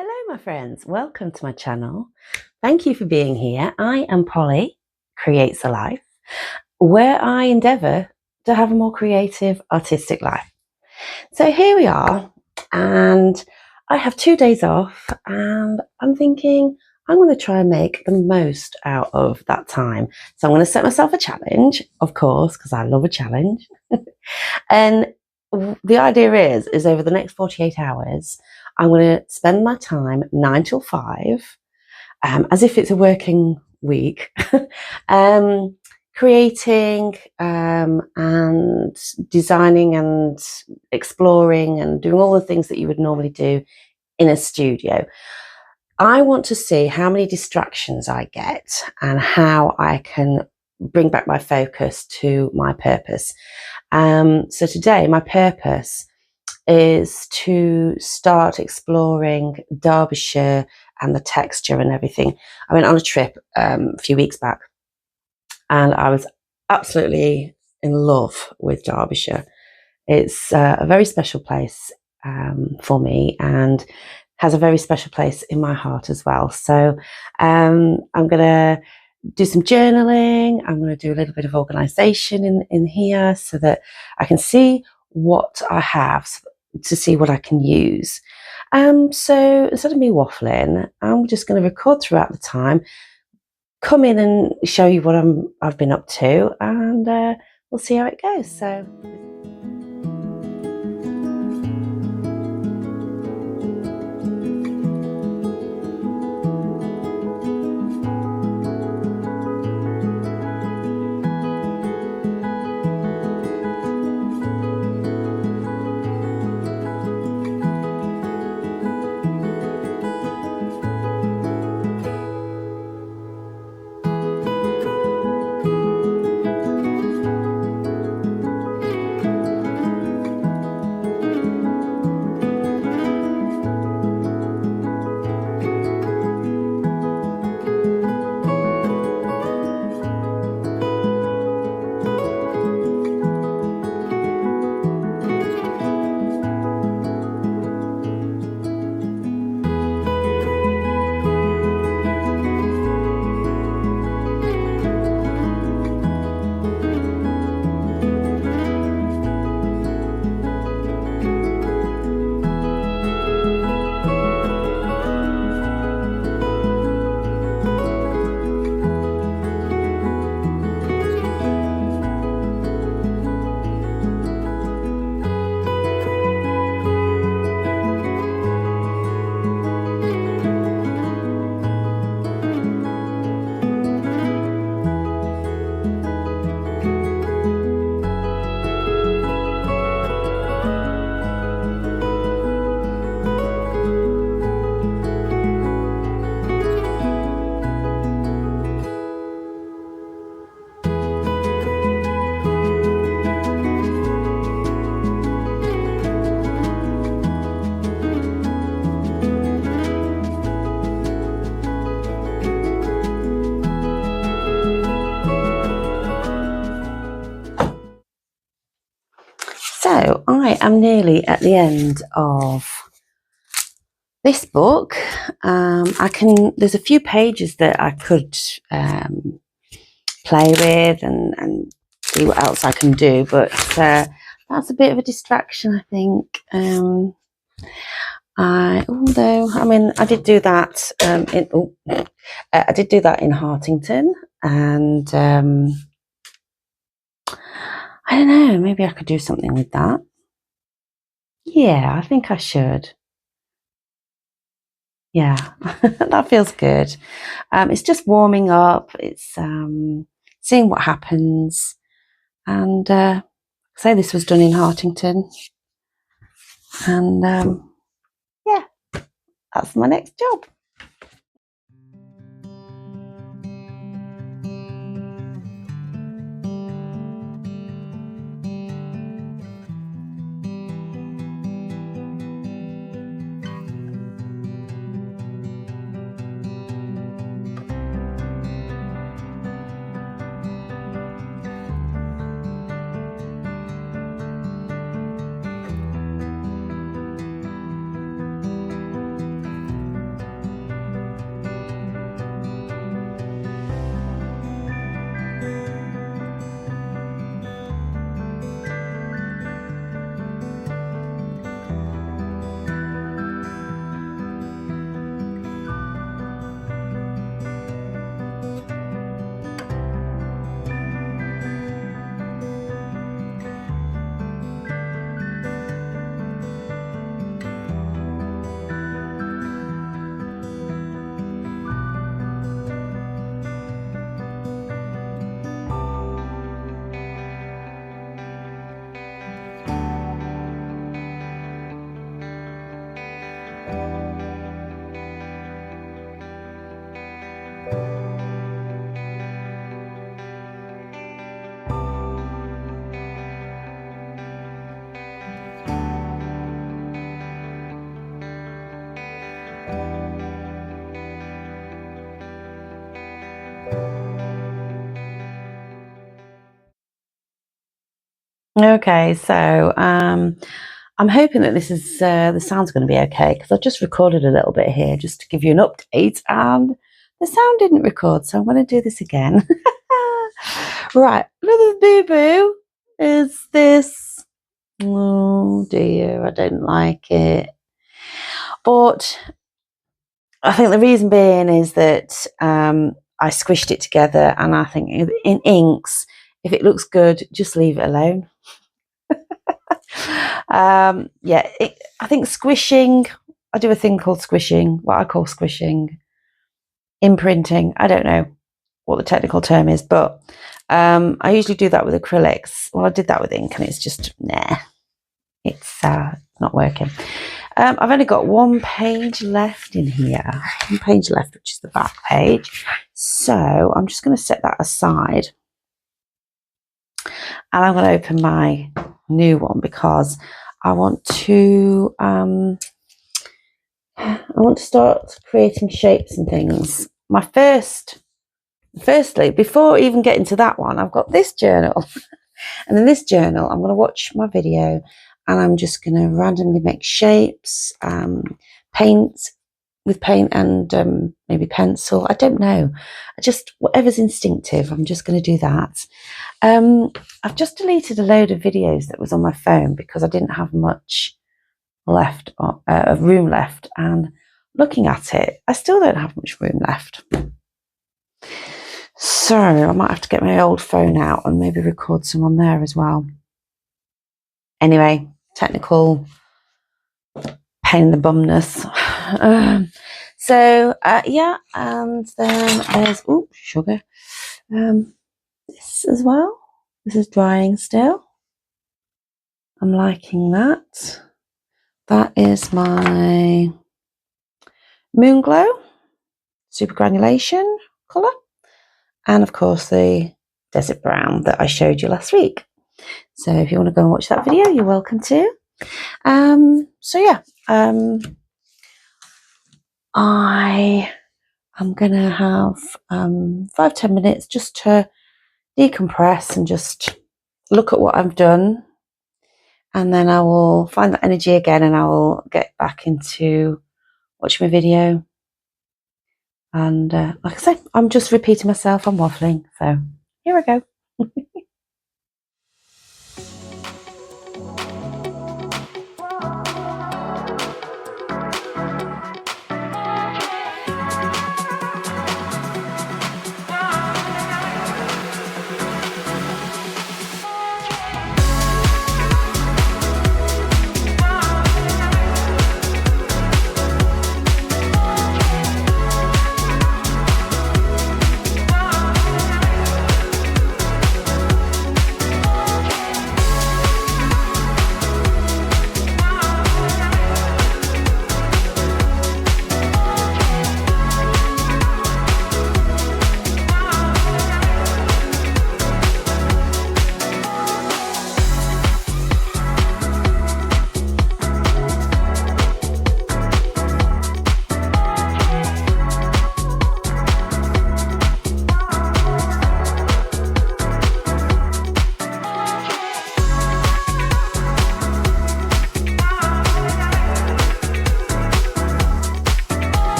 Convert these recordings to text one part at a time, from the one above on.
Hello, my friends. Welcome to my channel. Thank you for being here. I am Polly, Creates a Life, where I endeavour to have a more creative, artistic life. So here we are, and I have 2 days off, and I'm thinking I'm going to try and make the most out of that time. So I'm going to set myself a challenge, of course, because I love a challenge. And the idea is over the next 48 hours, I'm going to spend my time 9 till 5, as if it's a working week, creating and designing and exploring and doing all the things that you would normally do in a studio. I want to see how many distractions I get and how I can bring back my focus to my purpose. So today my purpose is to start exploring Derbyshire and the texture and everything. I went on a trip a few weeks back and I was absolutely in love with Derbyshire. It's a very special place for me and has a very special place in my heart as well. So I'm going to do some journaling. I'm going to do a little bit of organisation in here so that I can see what I have, to see what I can use. So instead of me waffling, I'm just going to record throughout the time, come in and show you what I've been up to, and we'll see how it goes. So. So I am nearly at the end of this book. There's a few pages that I could play with and see what else I can do, but that's a bit of a distraction, I think. I did do that I did do that in Hartington, and I don't know, maybe I could do something with that. Yeah, I think I should. Yeah, that feels good. It's just warming up. It's seeing what happens. And say this was done in Hartington. And yeah, that's my next job. Okay, so I'm hoping that this is the sound's going to be okay, because I've just recorded a little bit here just to give you an update, and the sound didn't record, so I'm going to do this again. Right, another boo-boo is this. Oh dear, I don't like it. But I think the reason being is that I squished it together, and I think in inks, if it looks good, just leave it alone. Yeah, I think squishing, I do a thing called squishing, what I call squishing, imprinting. I don't know what the technical term is, but I usually do that with acrylics. Well, I did that with ink, and it's just, nah, it's not working. I've only got one page left in here, one page left, which is the back page. So I'm just going to set that aside, and I'm going to open my new one because I want to start creating shapes and things. Firstly, before even getting to that one, I've got this journal. And in this journal, I'm going to watch my video, and I'm just going to randomly make shapes, paint with paint and maybe pencil. I don't know. Just whatever's instinctive, I'm just going to do that. I've just deleted a load of videos that was on my phone because I didn't have much left, room left, and looking at it, I still don't have much room left. So I might have to get my old phone out and maybe record some on there as well. Anyway, technical pain in the bumness. Yeah, and then there's sugar. This as well. This is drying still. I'm liking that. That is my Moon Glow Super Granulation colour. And of course the Desert Brown that I showed you last week. So if you want to go and watch that video, you're welcome to. So yeah, I am gonna have 5-10 minutes just to decompress and just look at what I've done, and then I will find that energy again, and I will get back into watching my video. And like I say, I'm just repeating myself, I'm waffling, so here I go.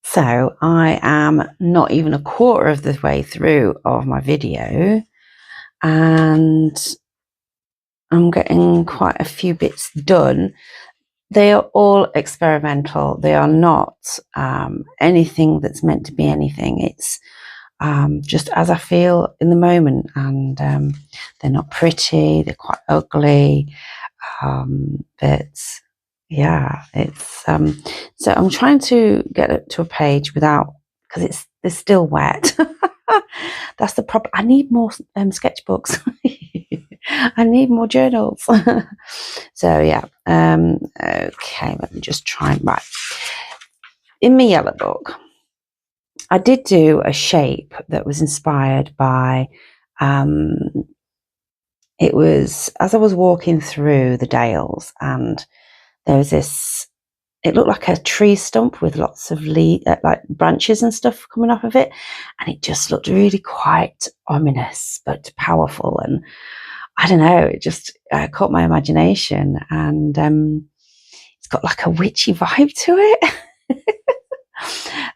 So I am not even a quarter of the way through of my video, and I'm getting quite a few bits done. They are all experimental. They are not anything that's meant to be anything. It's just as I feel in the moment, and they're not pretty, they're quite ugly, but yeah, it's so I'm trying to get it to a page without, because it's still wet. That's the problem. I need more sketchbooks. I need more journals. So yeah, okay, let me just try and write. In my yellow book, I did do a shape that was inspired by, it was as I was walking through the Dales, and there was this, it looked like a tree stump with lots of like branches and stuff coming off of it, and it just looked really quite ominous but powerful, and I don't know, it just caught my imagination, and it's got like a witchy vibe to it.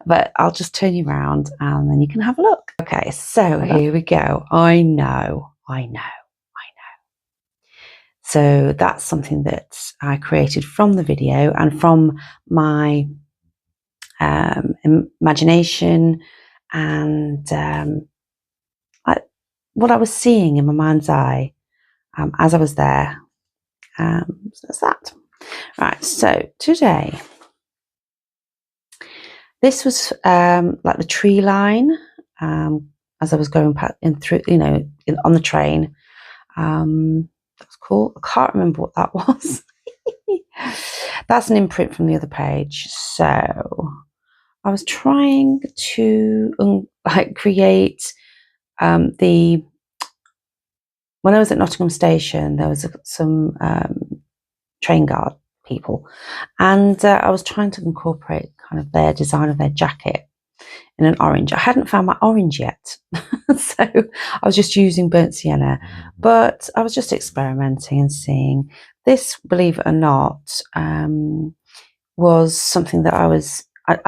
But I'll just turn you around and then you can have a look. Okay, so here we go. I know. So that's something that I created from the video and from my imagination, and what I was seeing in my mind's eye as I was there. So that's that. Right, so today, this was like the tree line as I was going in through, on the train. That's cool. I can't remember what that was. That's an imprint from the other page. So I was trying to create when I was at Nottingham Station, there was some train guard people, and I was trying to incorporate kind of their design of their jacket in an orange. I hadn't found my orange yet, so I was just using burnt sienna, but I was just experimenting and seeing. This, believe it or not, was something that I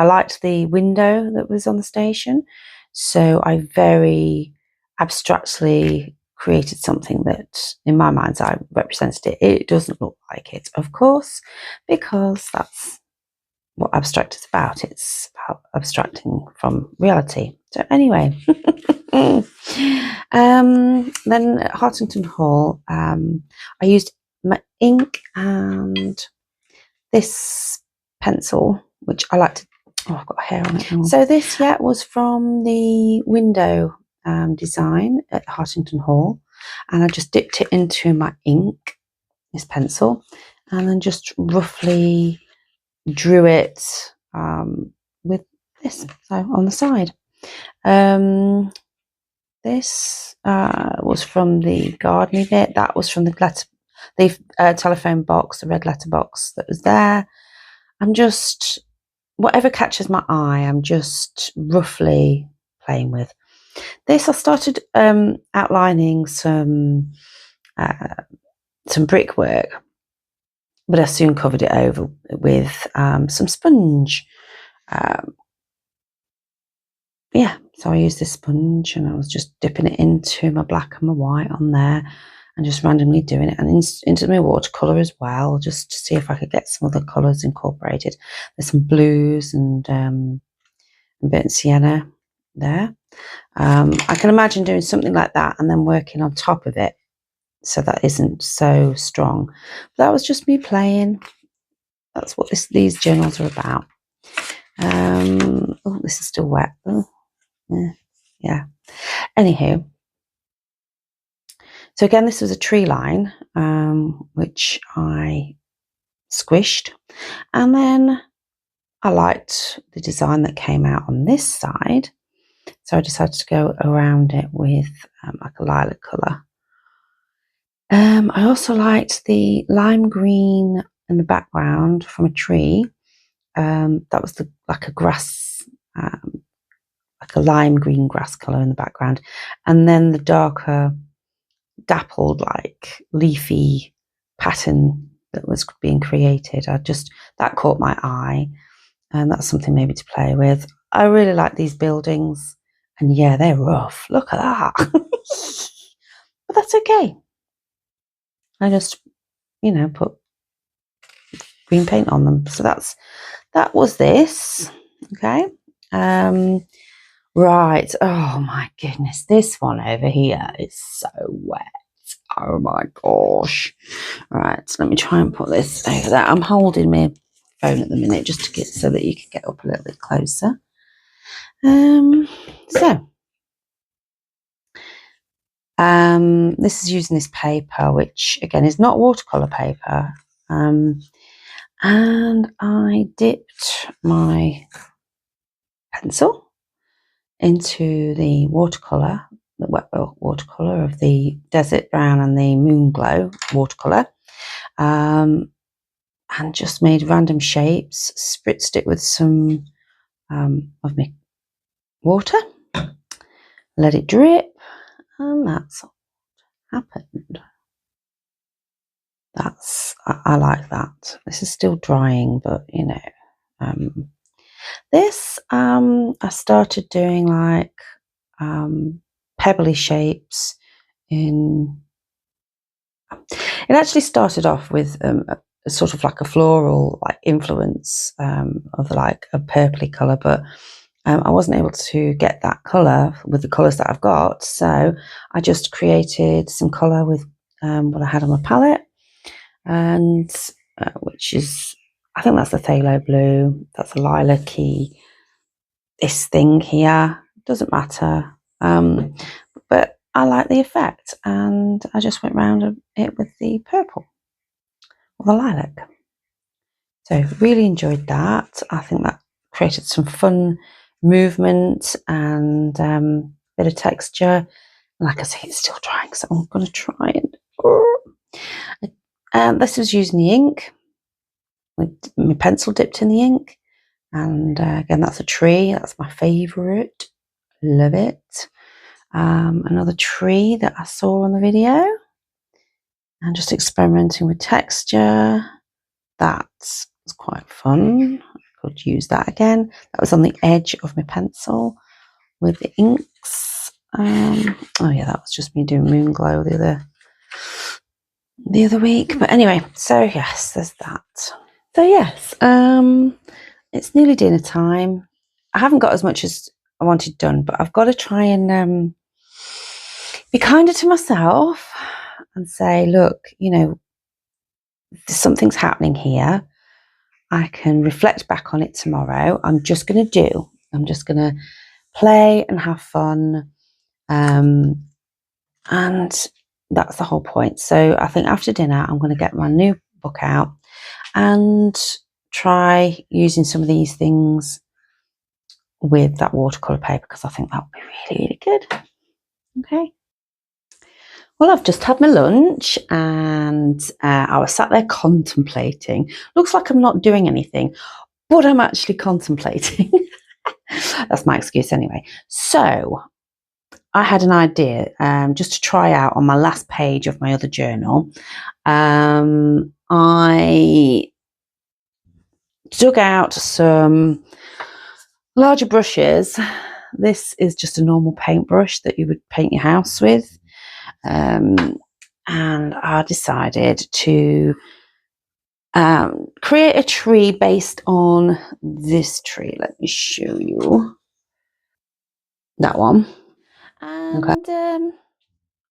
liked the window that was on the station, so I very abstractly created something that in my mind's eye represented it. It doesn't look like it, of course, because that's what abstract is about. It's about abstracting from reality. So anyway, then at Hartington Hall, I used my ink and this pencil, which I like to, oh, I've got hair on it now. So this, was from the window design at Hartington Hall, and I just dipped it into my ink, this pencil, and then just roughly drew it with this, so on the side. This was from the gardening bit. That was from the telephone box, the red letter box that was there. I'm just, whatever catches my eye, I'm just roughly playing with. This, I started outlining some brickwork, but I soon covered it over with some sponge. So I used this sponge, and I was just dipping it into my black and my white on there, and just randomly doing it, and into my watercolour as well, just to see if I could get some other colours incorporated. There's some blues and burnt sienna there. I can imagine doing something like that and then working on top of it so that isn't so strong. But that was just me playing. That's what these journals are about. Oh, this is still wet. Oh, yeah. Anywho, so again, this was a tree line, which I squished, and then I liked the design that came out on this side, so I decided to go around it with like a lilac colour. I also liked the lime green in the background from a tree. That was like a grass, like a lime green grass colour in the background, and then the darker dappled, like leafy pattern that was being created. That caught my eye, and that's something maybe to play with. I really like these buildings, and yeah, they're rough. Look at that. But that's okay. I just, put green paint on them. So that was this. Okay. Right. Oh my goodness. This one over here is so wet. Oh my gosh. Right. So let me try and put this over there. I'm holding my phone at the minute just to get so that you can get up a little bit closer. So This is using this paper, which again is not watercolour paper. And I dipped my pencil into the watercolour, the wet watercolour of the Desert Brown and the Moon Glow watercolour, and just made random shapes, spritzed it with some of my water, let it drip, and that's what happened. I like that. This is still drying, but you know, this I started doing like pebbly shapes in. It actually started off with a sort of like a floral like influence of like a purpley colour, but I wasn't able to get that colour with the colours that I've got, so I just created some colour with what I had on my palette, and which is, I think that's the phthalo blue, that's a lilac-y, this thing here, doesn't matter, but I like the effect, and I just went round it with the purple or the lilac. So really enjoyed that. I think that created some fun movement and bit of texture. Like I say, it's still drying, so I'm going to try and this was using the ink with my pencil dipped in the ink, and again, that's a tree. That's my favourite. Love it. Another tree that I saw on the video, and just experimenting with texture. That was quite fun. I could use that again. That was on the edge of my pencil with the inks. Oh yeah, that was just me doing Moon Glow the other week. But anyway, so yes, there's that. So yes, it's nearly dinner time. I haven't got as much as I wanted done, but I've got to try and be kinder to myself and say, look, you know, something's happening here. I can reflect back on it tomorrow. I'm just going to play and have fun. And that's the whole point. So I think after dinner, I'm going to get my new book out and try using some of these things with that watercolour paper, because I think that would be really, really good. Okay. Well, I've just had my lunch and I was sat there contemplating. Looks like I'm not doing anything, but I'm actually contemplating. That's my excuse anyway. So I had an idea just to try out on my last page of my other journal. I dug out some larger brushes. This is just a normal paintbrush that you would paint your house with. And I decided to create a tree based on this tree. Let me show you that one. And okay.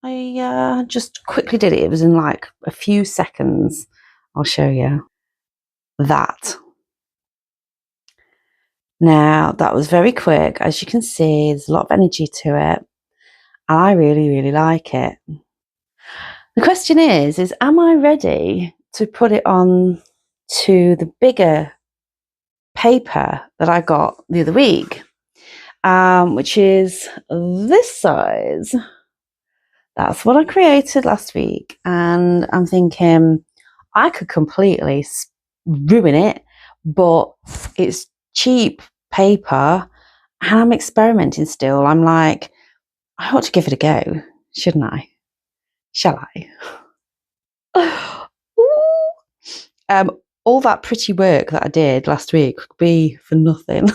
I just quickly did it. It was in like a few seconds. I'll show you that. Now, that was very quick. As you can see, there's a lot of energy to it. I really, really like it. The question is am I ready to put it on to the bigger paper that I got the other week, which is this size? That's what I created last week, and I'm thinking I could completely ruin it, but it's cheap paper and I'm experimenting still. I'm like, I ought to give it a go, shouldn't I? Shall I? All that pretty work that I did last week could be for nothing.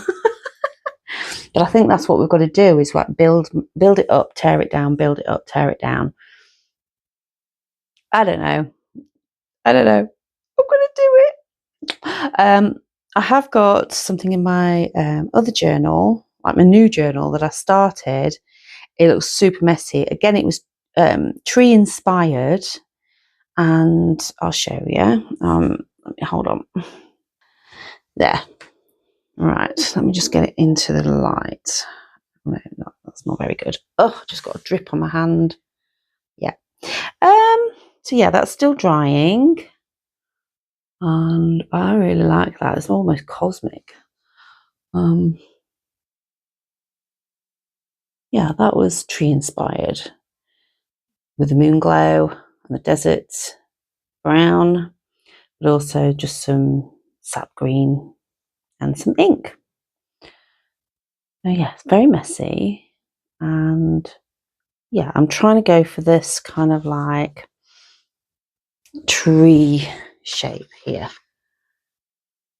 But I think that's what we've got to do, is like build it up, tear it down, build it up, tear it down. I don't know. I'm going to do it. I have got something in my other journal, like my new journal that I started. It looks super messy. Again, it was tree inspired, and I'll show you. Let me hold on. There. Right, let me just get it into the light. No, that's not very good. Oh, I just got a drip on my hand. So yeah, that's still drying. And I really like that. It's almost cosmic. Yeah, that was tree inspired with the moon glow and the desert brown, but also just some sap green and some ink. So yeah, it's very messy. And yeah, I'm trying to go for this kind of like tree shape here.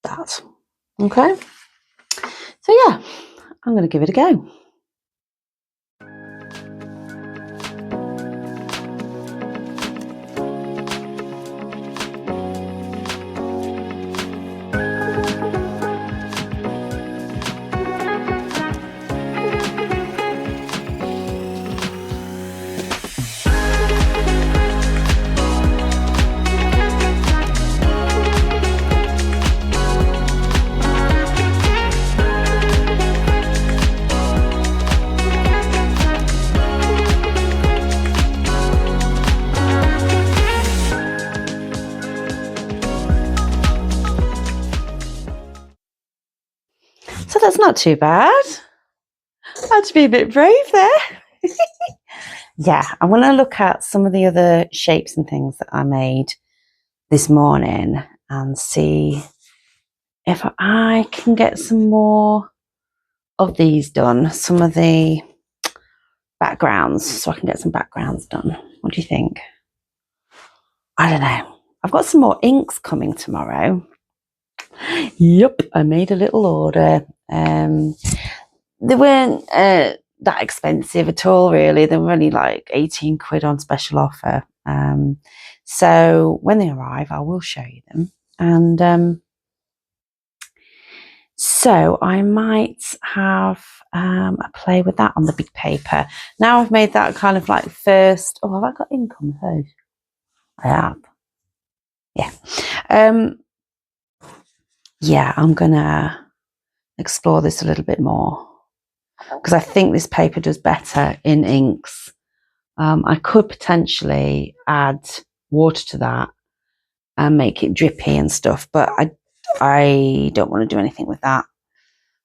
That. Okay. So yeah, I'm going to give it a go. So that's not too bad. I had to be a bit brave there. Yeah, I want to look at some of the other shapes and things that I made this morning and see if I can get some more of these done, some of the backgrounds, so I can get some backgrounds done. What do you think? I don't know. I've got some more inks coming tomorrow. Yep, I made a little order. They weren't that expensive at all, really. They were only like 18 quid on special offer. So when they arrive, I will show you them. And so I might have a play with that on the big paper. Now I've made that kind of like first. Oh, have I got ink on the page? I have. Yeah. Yeah, I'm gonna explore this a little bit more because I think this paper does better in inks. I could potentially add water to that and make it drippy and stuff, but I don't want to do anything with that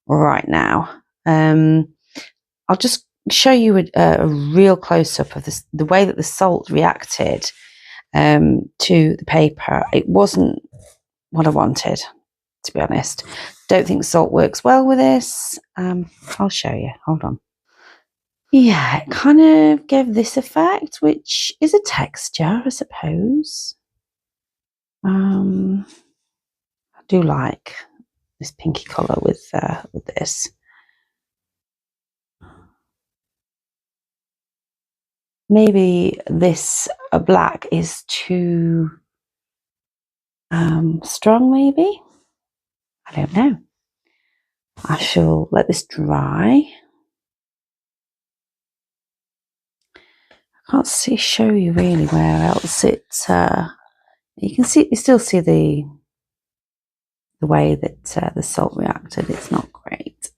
right now. I'll just show you a real close-up of this, the way that the salt reacted to the paper. It wasn't what I wanted, to be honest. Don't think salt works well with this. I'll show you. Hold on. Yeah, it kind of gave this effect, which is a texture, I suppose. I do like this pinky colour with this. Maybe this black is too strong, maybe. I don't know. I shall let this dry. I can't show you really where else it. You can see, you still see the way that the salt reacted. It's not great,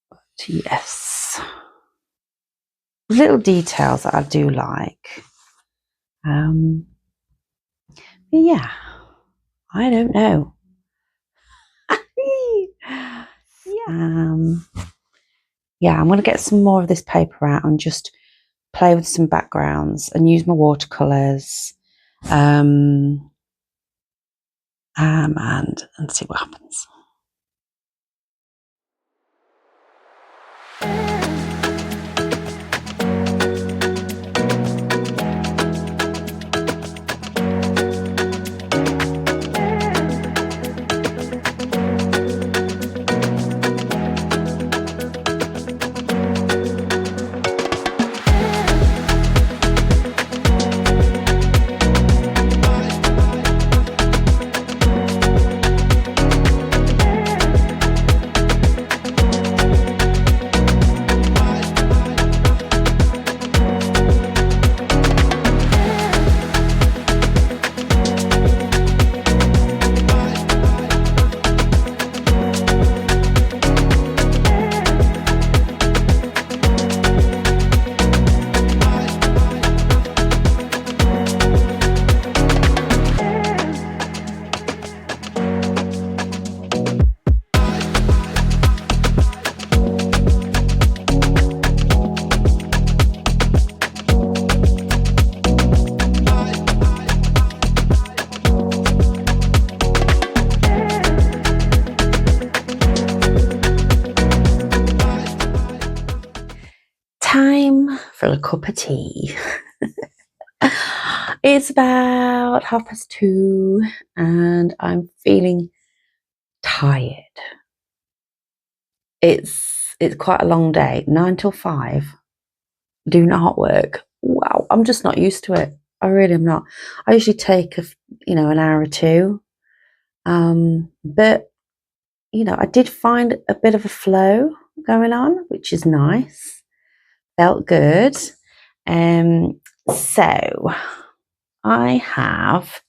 but yes, little details that I do like. But yeah, I don't know. Yeah, I'm going to get some more of this paper out and just play with some backgrounds and use my watercolours and see what happens. for a cup of tea. It's about 2:30 and I'm feeling tired. It's quite a long day, 9 till 5, doing artwork. Wow, I'm just not used to it. I really am not. I usually take an hour or two. But I did find a bit of a flow going on, which is nice. Felt good. So I have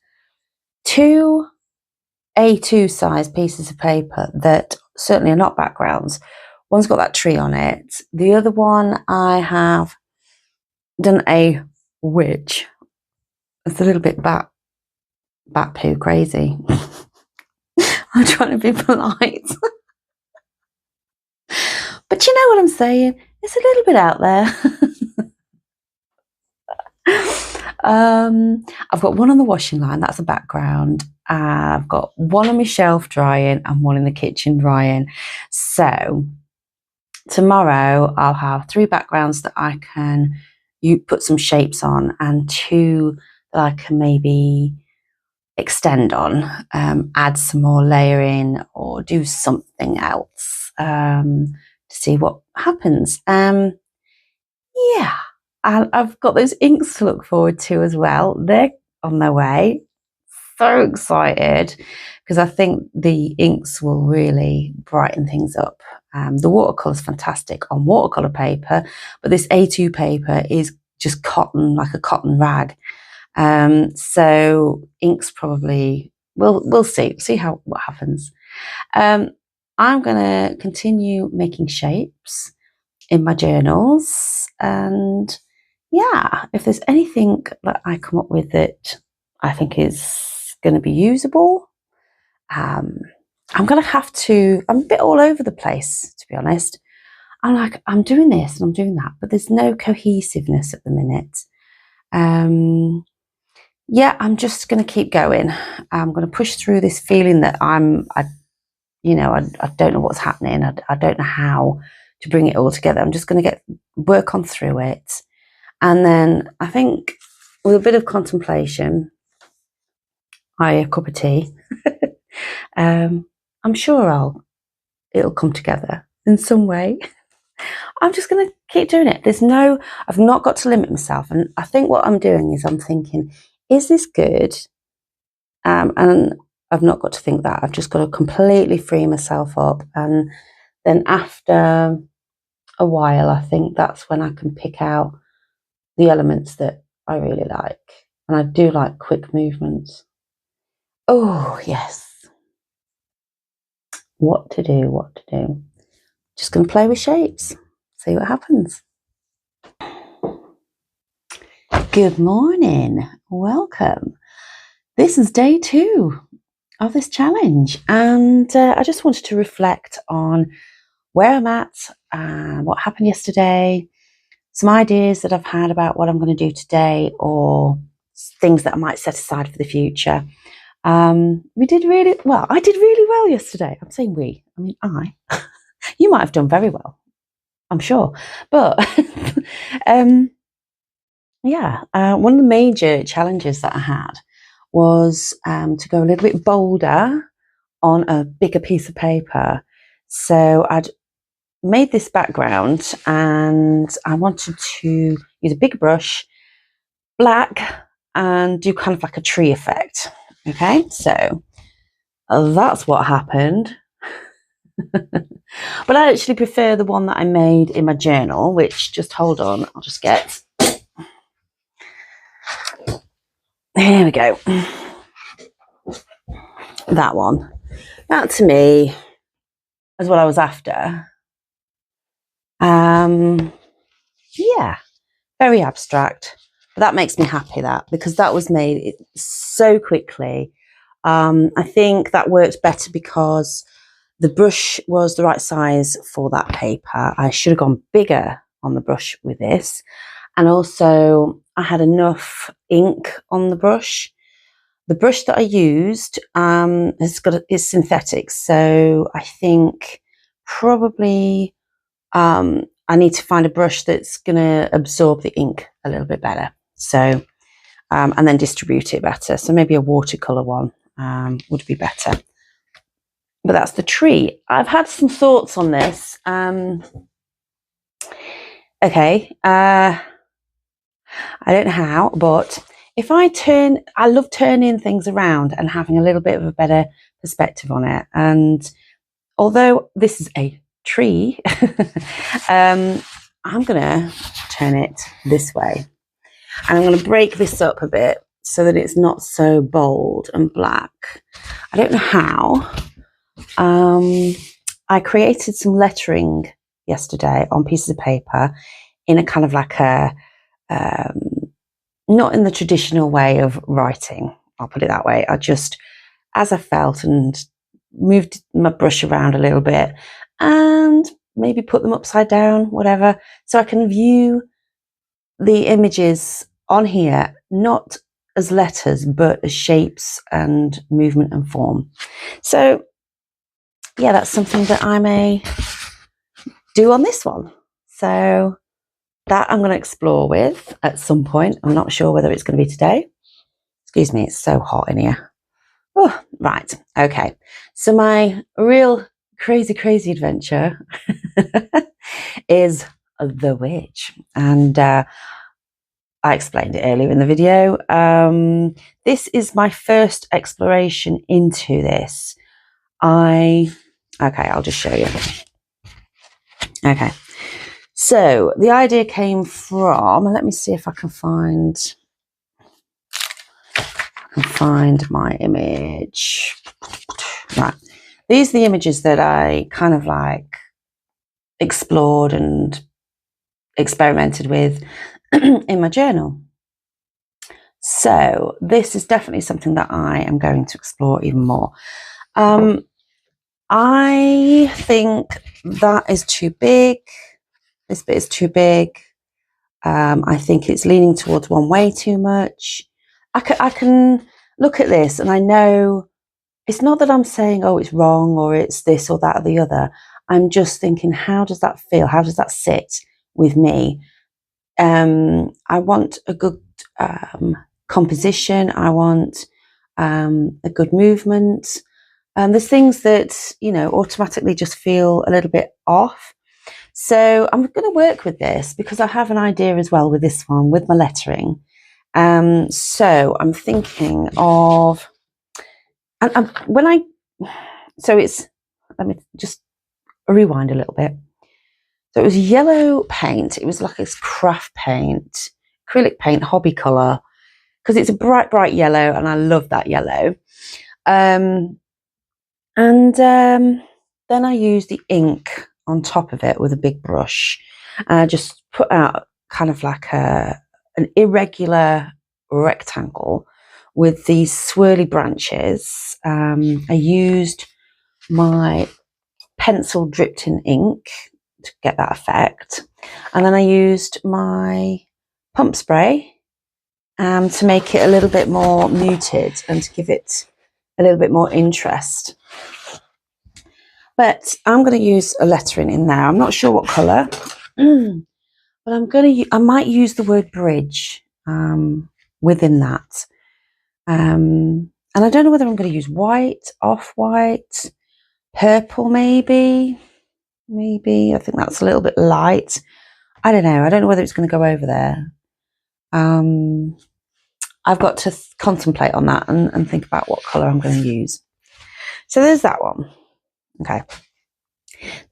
2 A2 size pieces of paper that certainly are not backgrounds. One's got that tree on it. The other one I have done a witch. It's a little bit bat poo crazy. I'm trying to be polite. But you know what I'm saying? It's a little bit out there. I've got one on the washing line, that's a background. I've got one on my shelf drying and one in the kitchen drying. So tomorrow I'll have 3 backgrounds that I can put some shapes on, and 2 that I can maybe extend on, add some more layering or do something else to see what happens. Yeah, I've got those inks to look forward to as well. They're on their way. So excited because I think the inks will really brighten things up. The watercolour is fantastic on watercolour paper, but this A2 paper is just cotton, like a cotton rag. So inks probably we'll see what happens. I'm going to continue making shapes in my journals, and yeah, if there's anything that I come up with that I think is going to be usable, I'm going to have to. I'm a bit all over the place, to be honest. I'm doing this and I'm doing that, but there's no cohesiveness at the minute. Yeah, I'm just going to keep going. I'm going to push through this feeling that I don't know what's happening. I don't know how to bring it all together. I'm just going to work on through it. And then I think with a bit of contemplation, a cup of tea, I'm sure it'll come together in some way. I'm just going to keep doing it. I've not got to limit myself. And I think what I'm doing is I'm thinking, is this good? And I've not got to think that. I've just got to completely free myself up. And then after a while, I think that's when I can pick out the elements that I really like. And I do like quick movements. Oh, yes. What to do. Just going to play with shapes. See what happens. Good morning. Welcome. This is day 2 of this challenge, and I just wanted to reflect on where I'm at, what happened yesterday, some ideas that I've had about what I'm going to do today, or things that I might set aside for the future. We did really well. I did really well yesterday. I'm saying we. I mean I. You might have done very well, I'm sure, but yeah, one of the major challenges that I had was to go a little bit bolder on a bigger piece of paper. So I'd made this background and I wanted to use a big brush, black, and do kind of like a tree effect. Okay, so that's what happened. But I actually prefer the one that I made in my journal, which, just hold on, I'll just get. Here we go. That one. That to me is what I was after. Yeah, very abstract, but that makes me happy because that was made so quickly. I think that worked better because the brush was the right size for that paper. I should have gone bigger on the brush with this, and also I had enough ink on the brush. The brush that I used is synthetic, so I think probably I need to find a brush that's going to absorb the ink a little bit better. So, and then distribute it better. So maybe a watercolour one would be better. But that's the tree. I've had some thoughts on this. Okay. I don't know how, but if I love turning things around and having a little bit of a better perspective on it. And although this is a tree, I'm going to turn it this way. And I'm going to break this up a bit so that it's not so bold and black. I don't know how. I created some lettering yesterday on pieces of paper in a kind of like a, not in the traditional way of writing, I'll put it that way. I just, as I felt, and moved my brush around a little bit and maybe put them upside down, whatever, so I can view the images on here, not as letters, but as shapes and movement and form. So yeah, that's something that I may do on this one. So that I'm going to explore with at some point. I'm not sure whether it's going to be today. Excuse me, it's so hot in here. Oh, right, okay. So my real crazy adventure is The Witch. And I explained it earlier in the video. This is my first exploration into this. Okay, I'll just show you. Okay, so the idea came from, let me see if I can find my image. Right, these are the images that I kind of like explored and experimented with in my journal. So this is definitely something that I am going to explore even more. I think that is too big. This bit is too big. I think it's leaning towards one way too much. I can look at this and I know it's not that I'm saying, oh, it's wrong or it's this or that or the other. I'm just thinking, how does that feel? How does that sit with me? I want a good composition. I want a good movement. There's things that, you know, automatically just feel a little bit off. So I'm going to work with this because I have an idea as well with this one, with my lettering. So I'm thinking of, let me just rewind a little bit. So it was yellow paint. It was like this craft paint, acrylic paint, hobby colour, because it's a bright yellow and I love that yellow. Then I used the ink on top of it with a big brush. And I just put out kind of like an irregular rectangle with these swirly branches. I used my pencil dripped in ink to get that effect. And then I used my pump spray to make it a little bit more muted and to give it a little bit more interest. But I'm going to use a lettering in there. I'm not sure what colour, but I might use the word bridge within that. And I don't know whether I'm going to use white, off-white, purple maybe. I think that's a little bit light. I don't know. I don't know whether it's going to go over there. I've got to contemplate on that and think about what colour I'm going to use. So there's that one. Okay.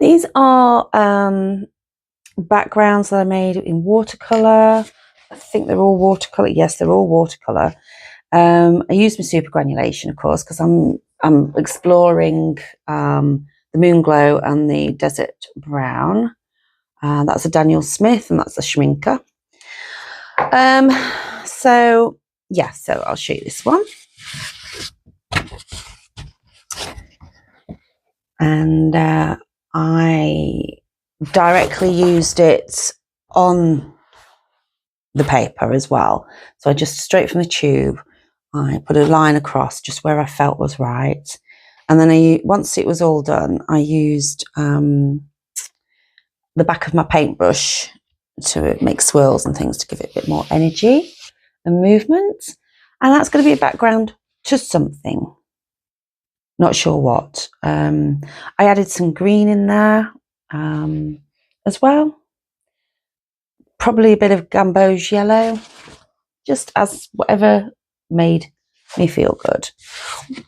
These are backgrounds that I made in watercolour. I think they're all watercolour. Yes, they're all watercolour. I used my super granulation, of course, because I'm exploring the Moon Glow and the Desert Brown. That's a Daniel Smith and that's a Schminker. So yeah, so I'll show you this one. And I directly used it on the paper as well. So I just straight from the tube, I put a line across just where I felt was right. And then once it was all done, I used the back of my paintbrush to make swirls and things to give it a bit more energy and movement. And that's going to be a background to something. Not sure what. I added some green in there as well. Probably a bit of gamboge yellow, just as whatever made me feel good.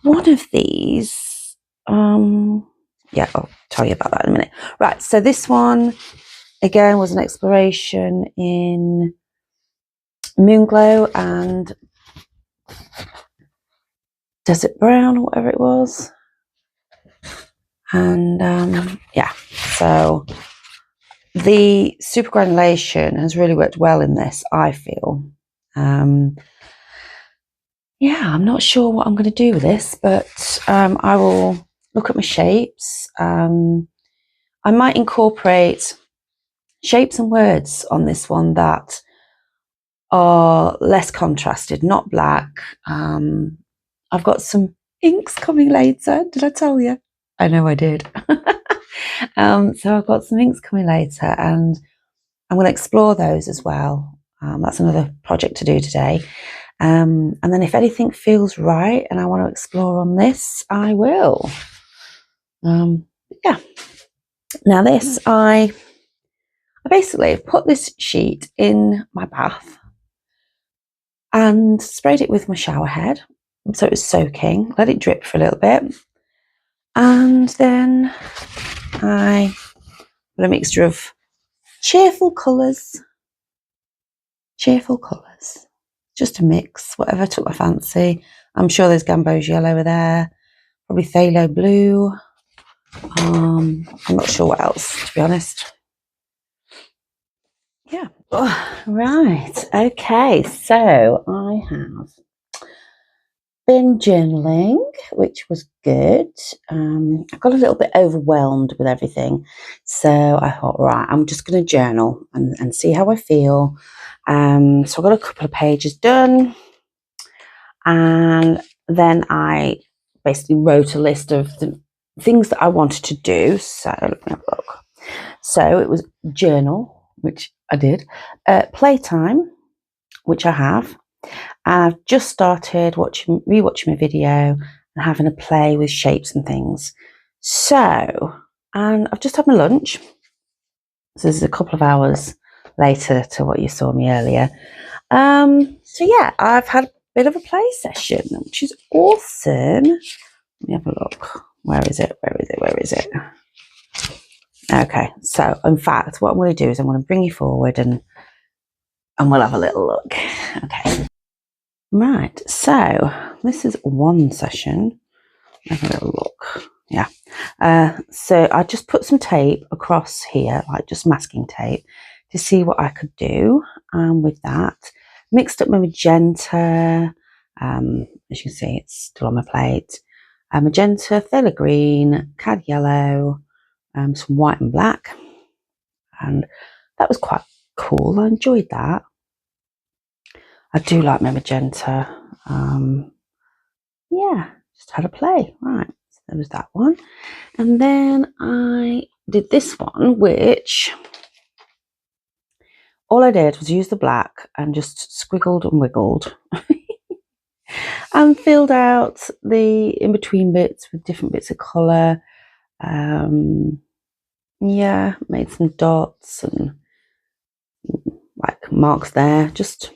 One of these, yeah, I'll tell you about that in a minute. Right, so this one, again, was an exploration in Moonglow and Desert Brown, or whatever it was. And yeah, so the super granulation has really worked well in this, I feel. Yeah, I'm not sure what I'm going to do with this, but I will look at my shapes. I might incorporate shapes and words on this one that are less contrasted, not black. I've got some inks coming later. Did I tell you? I know I did. So I've got some inks coming later, and I'm going to explore those as well. That's another project to do today. And then if anything feels right and I want to explore on this, I will. Yeah. Now this, I basically put this sheet in my bath and sprayed it with my shower head. So it was soaking, let it drip for a little bit. And then I put a mixture of cheerful colours. Just a mix, whatever took my fancy. I'm sure there's gamboge yellow there, probably phthalo blue. I'm not sure what else, to be honest. Yeah. Oh, right. Okay. So I have been journaling, which was good. I got a little bit overwhelmed with everything. So I thought, right, I'm just going to journal and see how I feel. So I got a couple of pages done. And then I basically wrote a list of the things that I wanted to do. So let me have a look. So it was journal, which I did, playtime, which I have. And I've just started rewatching my video and having a play with shapes and things. So, and I've just had my lunch. So this is a couple of hours later to what you saw me earlier. So yeah, I've had a bit of a play session, which is awesome. Let me have a look. Where is it? Okay, so in fact, what I'm going to do is I'm going to bring you forward and we'll have a little look. Okay. Right, so this is one session. Have a little look. Yeah. So I just put some tape across here, like just masking tape, to see what I could do with that. Mixed up my magenta. As you can see, it's still on my plate. Magenta, phthalo green, cad yellow, some white and black. And that was quite cool. I enjoyed that. I do like my magenta. Yeah, just had a play. Right, so there was that one. And then I did this one, which all I did was use the black and just squiggled and wiggled and filled out the in-between bits with different bits of colour. Yeah, made some dots and like marks there, just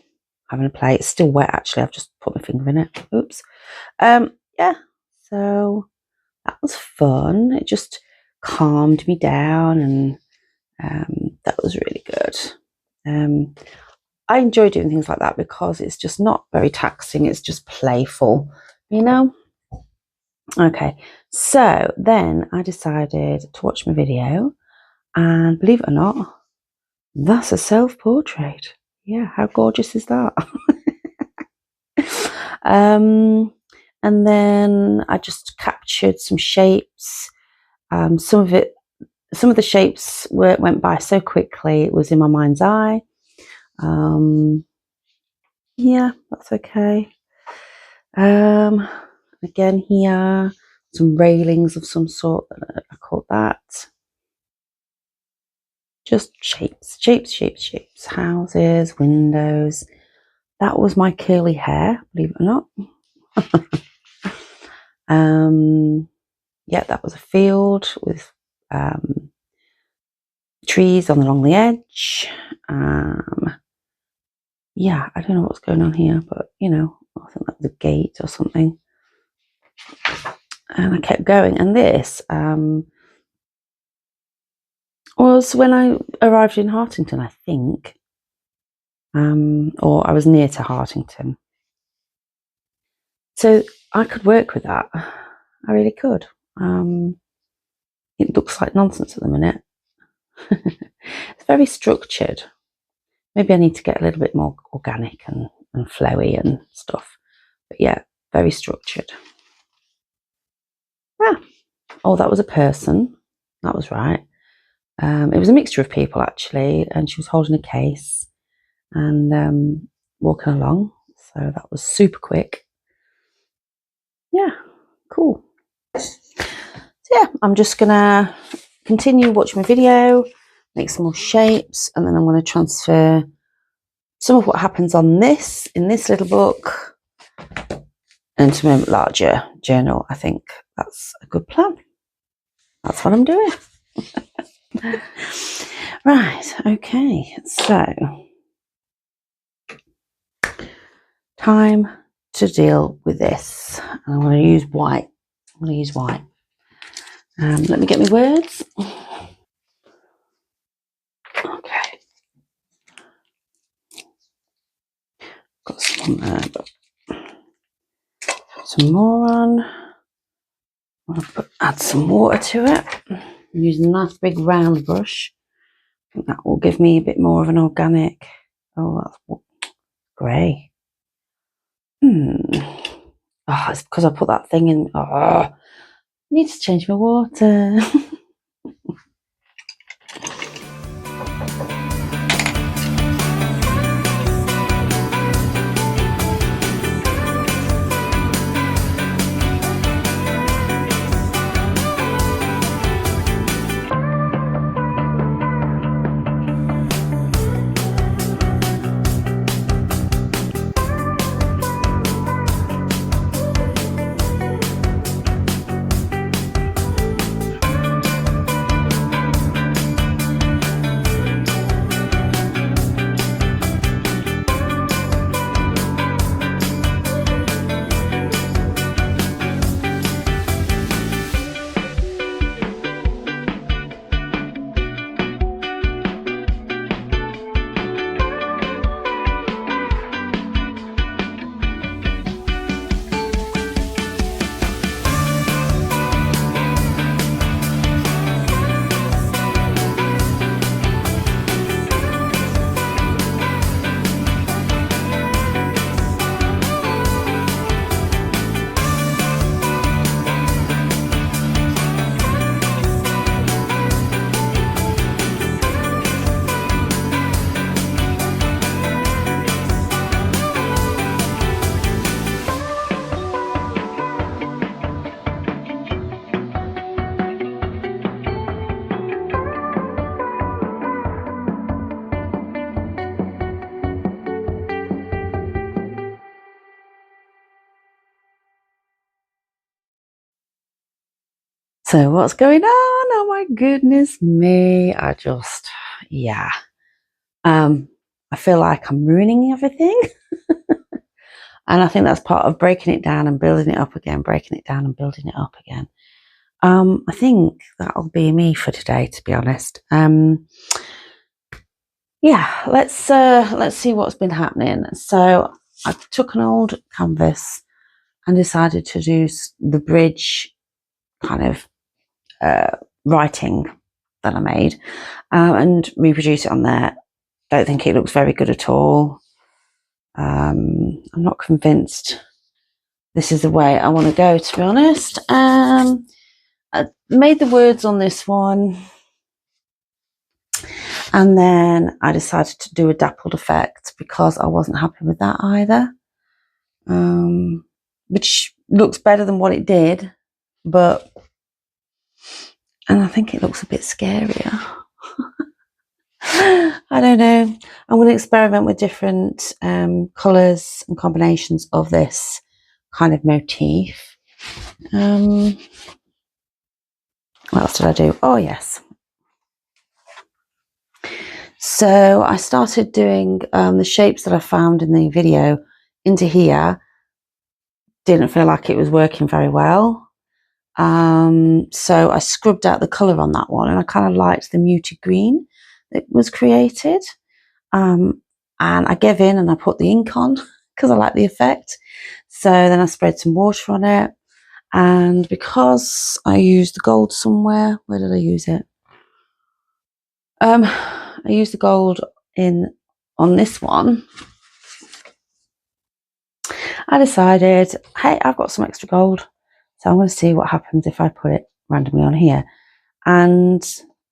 having a play. It's still wet actually, I've just put my finger in it. Oops. Yeah, so that was fun. It just calmed me down, and that was really good. I enjoy doing things like that because it's just not very taxing, it's just playful, you know? Okay, so then I decided to watch my video, and believe it or not, that's a self-portrait. Yeah, how gorgeous is that? And then I just captured some shapes. Some of the shapes went by so quickly, it was in my mind's eye. Yeah, that's okay. Again here, some railings of some sort, I caught that. just shapes, houses, windows. That was my curly hair, believe it or not. Yeah, that was a field with trees along the edge. Yeah, I don't know what's going on here, but you know, I think that was a gate or something. And I kept going, and this was when I arrived in Hartington, I think, or I was near to Hartington. So I could work with that. I really could. It looks like nonsense at the minute. It's very structured. Maybe I need to get a little bit more organic and flowy and stuff. But yeah, very structured. Ah. Oh, that was a person. That was right. It was a mixture of people, actually. And she was holding a case and walking along. So that was super quick. Yeah, cool. So yeah, I'm just going to continue watching my video, make some more shapes, and then I'm going to transfer some of what happens on this, in this little book, into a larger journal. I think that's a good plan. That's what I'm doing. Right, okay, so time to deal with this. I'm going to use white. Let me get my words. Okay. Got some on there, but put some more on. I'm going to add some water to it. I'm using a nice big round brush. I think that will give me a bit more of an organic. Oh, that's grey. Oh, it's because I put that thing in. Oh, I need to change my water. So what's going on? Oh my goodness me. Yeah. I feel like I'm ruining everything. And I think that's part of breaking it down and building it up again, breaking it down and building it up again. I think that'll be me for today, to be honest. Yeah, let's see what's been happening. So I took an old canvas and decided to do the bridge kind of writing that I made and reproduce it on there. Don't think it looks very good at all. I'm not convinced this is the way I want to go, to be honest. I made the words on this one, and then I decided to do a dappled effect because I wasn't happy with that either, which looks better than what it did, and I think it looks a bit scarier. I don't know. I'm going to experiment with different colours and combinations of this kind of motif. What else did I do? Oh, yes. So I started doing the shapes that I found in the video into here. Didn't feel like it was working very well. So I scrubbed out the colour on that one, and I kind of liked the muted green that was created. And I gave in and I put the ink on because I like the effect. So then I sprayed some water on it. And because I used the gold somewhere, where did I use it? I used the gold on this one. I decided, hey, I've got some extra gold, so I'm going to see what happens if I put it randomly on here. And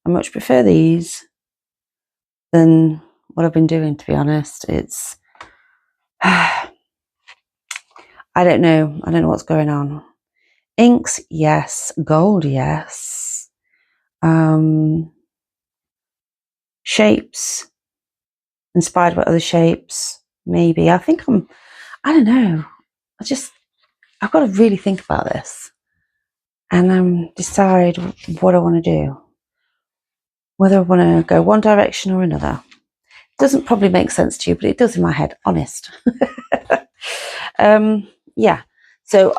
I much prefer these than what I've been doing, to be honest. It's I don't know what's going on. Inks, yes. Gold, yes. Shapes, inspired by other shapes, maybe. I don't know. I've got to really think about this and decide what I want to do. Whether I want to go one direction or another. It doesn't probably make sense to you, but it does in my head, honest. Yeah. So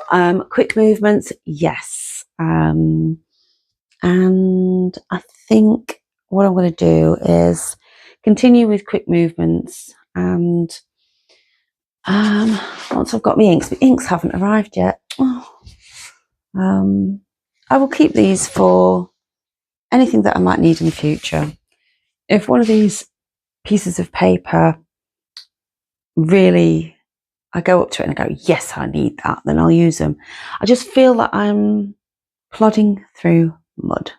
quick movements, yes. And I think what I'm going to do is continue with quick movements, and once I've got my inks, the inks haven't arrived yet. Oh. I will keep these for anything that I might need in the future. If one of these pieces of paper really, I go up to it and I go, yes, I need that, then I'll use them. I just feel that I'm plodding through mud.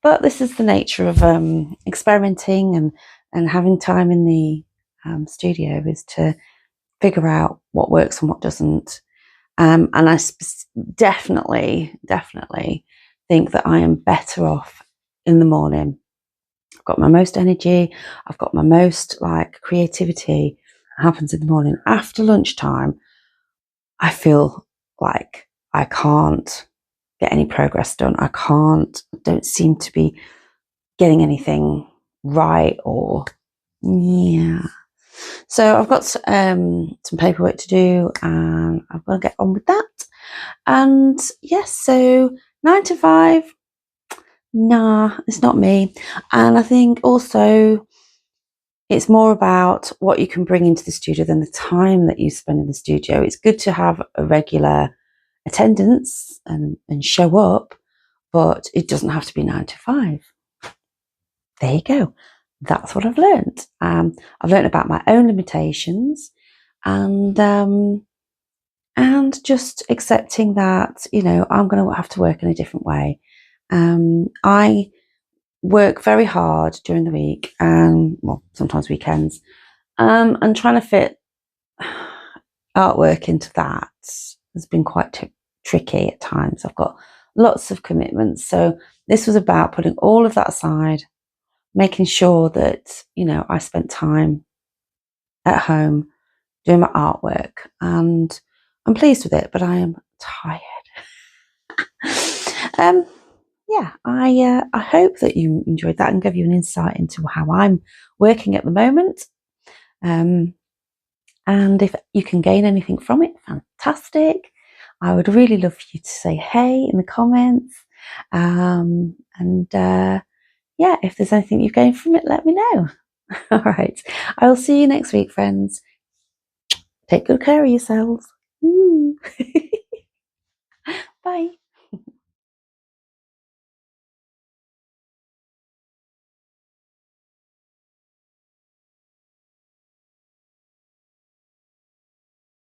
But this is the nature of experimenting and having time in the studio, is to figure out what works and what doesn't. And I definitely think that I am better off in the morning. I've got my most energy, I've got my most creativity happens in the morning. After lunchtime, I feel like I can't get any progress done. I don't seem to be getting anything right, or yeah. So I've got some paperwork to do, and I'm going to get on with that. And yes, so 9 to 5, nah, it's not me. And I think also it's more about what you can bring into the studio than the time that you spend in the studio. It's good to have a regular attendance and show up, but it doesn't have to be 9 to 5. There you go. That's what I've learned. I've learned about my own limitations, and just accepting that, I'm going to have to work in a different way. I work very hard during the week, and sometimes weekends, and trying to fit artwork into that has been quite tricky at times. I've got lots of commitments, so this was about putting all of that aside, making sure that I spent time at home doing my artwork, and I'm pleased with it, but I am tired. Yeah, I hope that you enjoyed that and gave you an insight into how I'm working at the moment. And if you can gain anything from it, fantastic. I would really love for you to say hey in the comments. Yeah, if there's anything you've gained from it, let me know. All right, I will see you next week, friends. Take good care of yourselves. Bye.